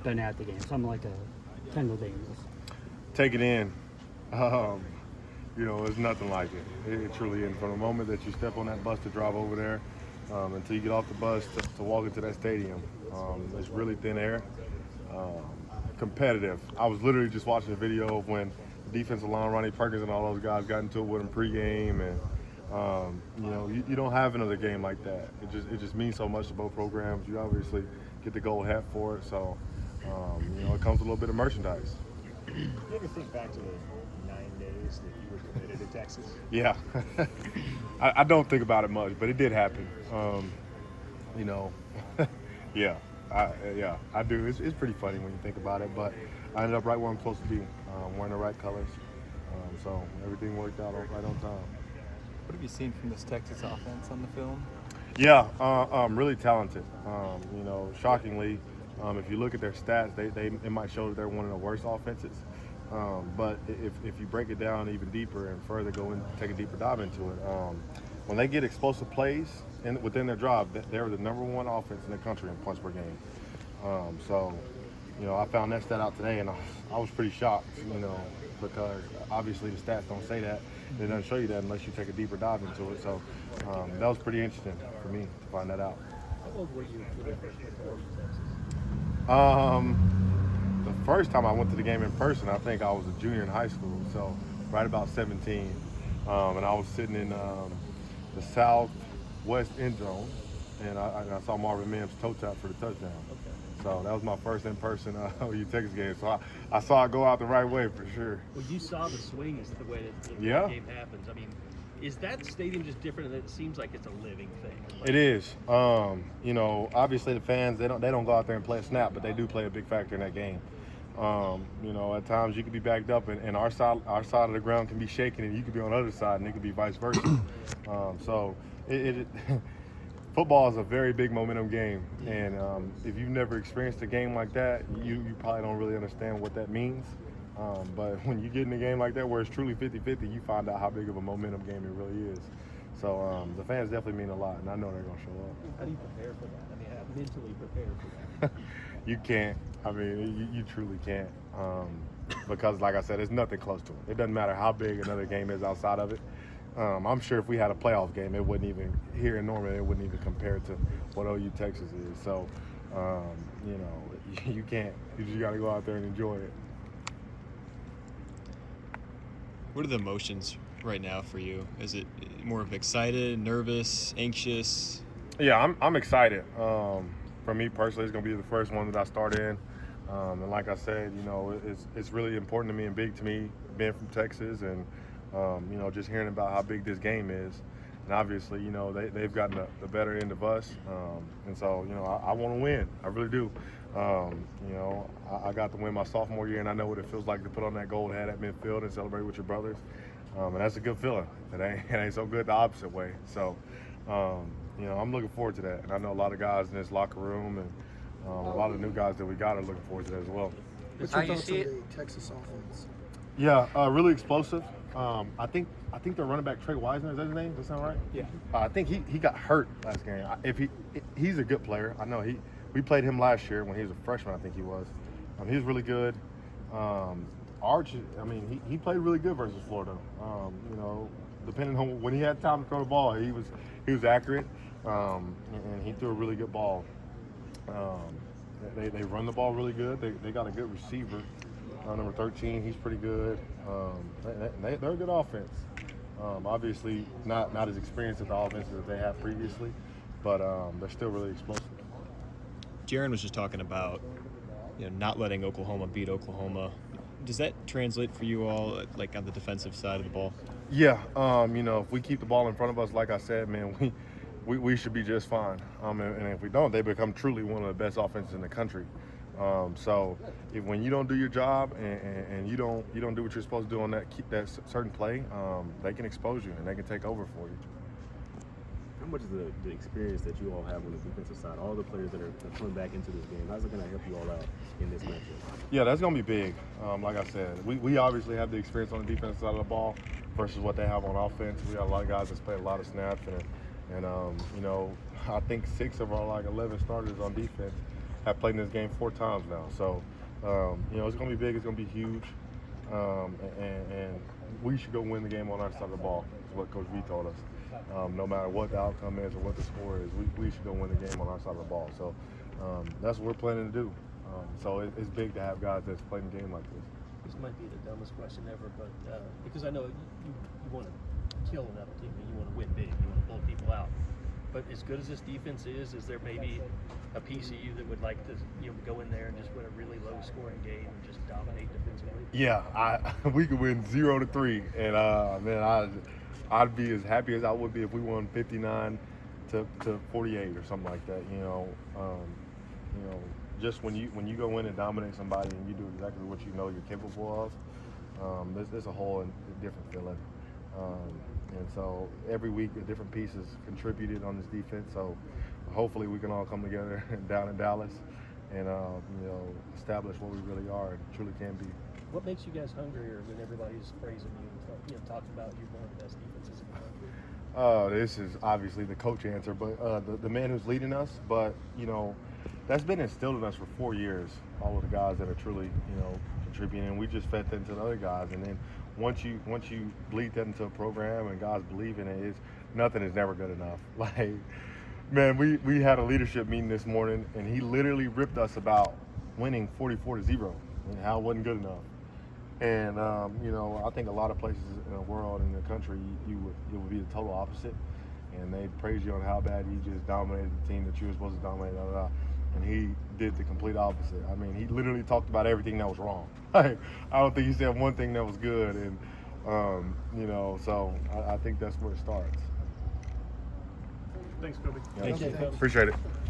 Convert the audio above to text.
been at the game, something like a Kendall Daniels? Take it in. Um, it's nothing like it. It truly is. From the moment that you step on that bus to drive over there until you get off the bus to walk into that stadium, it's really thin air. Um, Competitive. I was literally just watching a video of when the defensive line, Ronnie Perkins and all those guys got into it with him pregame, and you don't have another game like that. It just means so much to both programs. You obviously get the gold hat for it, so it comes with a little bit of merchandise. Do you ever think back to the 9 days that you were committed to Texas? Yeah, I don't think about it much, but it did happen. Yeah, I do. It's pretty funny when you think about it, but I ended up right where I'm supposed to be, wearing the right colors. So everything worked out right on time. What have you seen from this Texas offense on the film? Yeah, really talented. Shockingly, if you look at their stats, it might show that they're one of the worst offenses. But if you break it down even deeper and further take a deeper dive into it, when they get explosive plays within their drive, they're the number one offense in the country in punts per game. I found that stat out today, and I was pretty shocked, because obviously the stats don't say that. They don't show you that unless you take a deeper dive into it. So that was pretty interesting for me to find that out. How old were you when you first went to Texas? The first time I went to the game in person, I think I was a junior in high school, so right about 17. And I was sitting in the southwest end zone, and I saw Marvin Mims toe tap for the touchdown. Okay. So that was my first in-person OU Texas game. So I saw it go out the right way for sure. Well, you saw the swings the way that the Yeah. game happens. I mean, is that stadium just different? And it seems like it's a living thing. Like, It is. Obviously the fans they don't go out there and play a snap, but they do play a big factor in that game. At times you could be backed up, and our side of the ground can be shaking, and you could be on the other side, and it could be vice versa. Football is a very big momentum game, and if you've never experienced a game like that, you probably don't really understand what that means. But when you get in a game like that where it's truly 50-50, you find out how big of a momentum game it really is. So the fans definitely mean a lot, and I know they're going to show up. How do you prepare for that? I mean, how mentally prepare for that? You can't. I mean, you truly can't. Because, like I said, it's nothing close to it. It doesn't matter how big another game is outside of it. I'm sure if we had a playoff game, it wouldn't even, here in Norman, it wouldn't even compare to what OU Texas is. So, you can't. You just got to go out there and enjoy it. What are the emotions right now for you? Is it more of excited, nervous, anxious? Yeah, I'm excited. For me personally, it's going to be the first one that I start in. And like I said, it's really important to me and big to me being from Texas and, just hearing about how big this game is. And obviously, they've gotten the better end of us. And so, I want to win. I really do. I got to win my sophomore year, and I know what it feels like to put on that gold hat at midfield and celebrate with your brothers. And that's a good feeling. It ain't so good the opposite way. So, I'm looking forward to that. And I know a lot of guys in this locker room and a lot of the new guys that we got are looking forward to that as well. What's your thoughts on the Texas offense? Yeah, really explosive. I think the running back Trey Wiseman, is that his name? Does that sound right? Yeah. I think he got hurt last game. He's a good player. I know we played him last year when he was a freshman. I think he was. He was really good. Arch, he played really good versus Florida. Depending on when he had time to throw the ball, he was accurate, and he threw a really good ball. They run the ball really good. They got a good receiver. Number 13, he's pretty good. They're a good offense. Obviously, not as experienced as the offenses that they had previously, but they're still really explosive. Jaron was just talking about not letting Oklahoma beat Oklahoma. Does that translate for you all, like on the defensive side of the ball? Yeah, if we keep the ball in front of us, like I said, man, we should be just fine. And if we don't, they become truly one of the best offenses in the country. So when you don't do your job and you don't do what you're supposed to do on that certain play, they can expose you and they can take over for you. How much is the experience that you all have on the defensive side, all the players that are coming back into this game, how's it going to help you all out in this matchup? Yeah, that's going to be big. Like I said, we obviously have the experience on the defensive side of the ball versus what they have on offense. We got a lot of guys that's played a lot of snaps, and I think 6 of our 11 starters on defense have played in this game 4 times now. So, you know, it's going to be big. It's going to be huge. And we should go win the game on our side of the ball, is what Coach V told us. No matter what the outcome is or what the score is, we should go win the game on our side of the ball. So that's what we're planning to do. So it's big to have guys that's playing a game like this. This might be the dumbest question ever, but because I know you want to kill another team and you want to win big, you want to blow people out. But as good as this defense is there maybe a piece of you that would like to go in there and just win a really low-scoring game and just dominate defensively? Yeah, we could win 0-3, and man, I'd be as happy as I would be if we won 59 to 48 or something like that. You know, just when you go in and dominate somebody and you do exactly what you know you're capable of, there's a whole different feeling. And so every week, the different pieces contributed on this defense. So hopefully we can all come together down in Dallas and establish what we really are and truly can be. What makes you guys hungrier when everybody's praising you and talking about you one of the best defenses in the country? This is obviously the coach answer, but the man who's leading us. But that's been instilled in us for 4 years. All of the guys that are truly contributing, and we just fed that into the other guys. And then once you bleed that into a program and guys believe in it, nothing is never good enough. Like, man, we had a leadership meeting this morning, and he literally ripped us about winning 44-0 and how it wasn't good enough. And I think a lot of places in the world, in the country, it would be the total opposite, and they'd praise you on how bad you just dominated the team that you were supposed to dominate. And he did the complete opposite. I mean, he literally talked about everything that was wrong. Like, I don't think he said one thing that was good, and so I think that's where it starts. Thanks, Kobie. Yeah. Thank you. Appreciate it.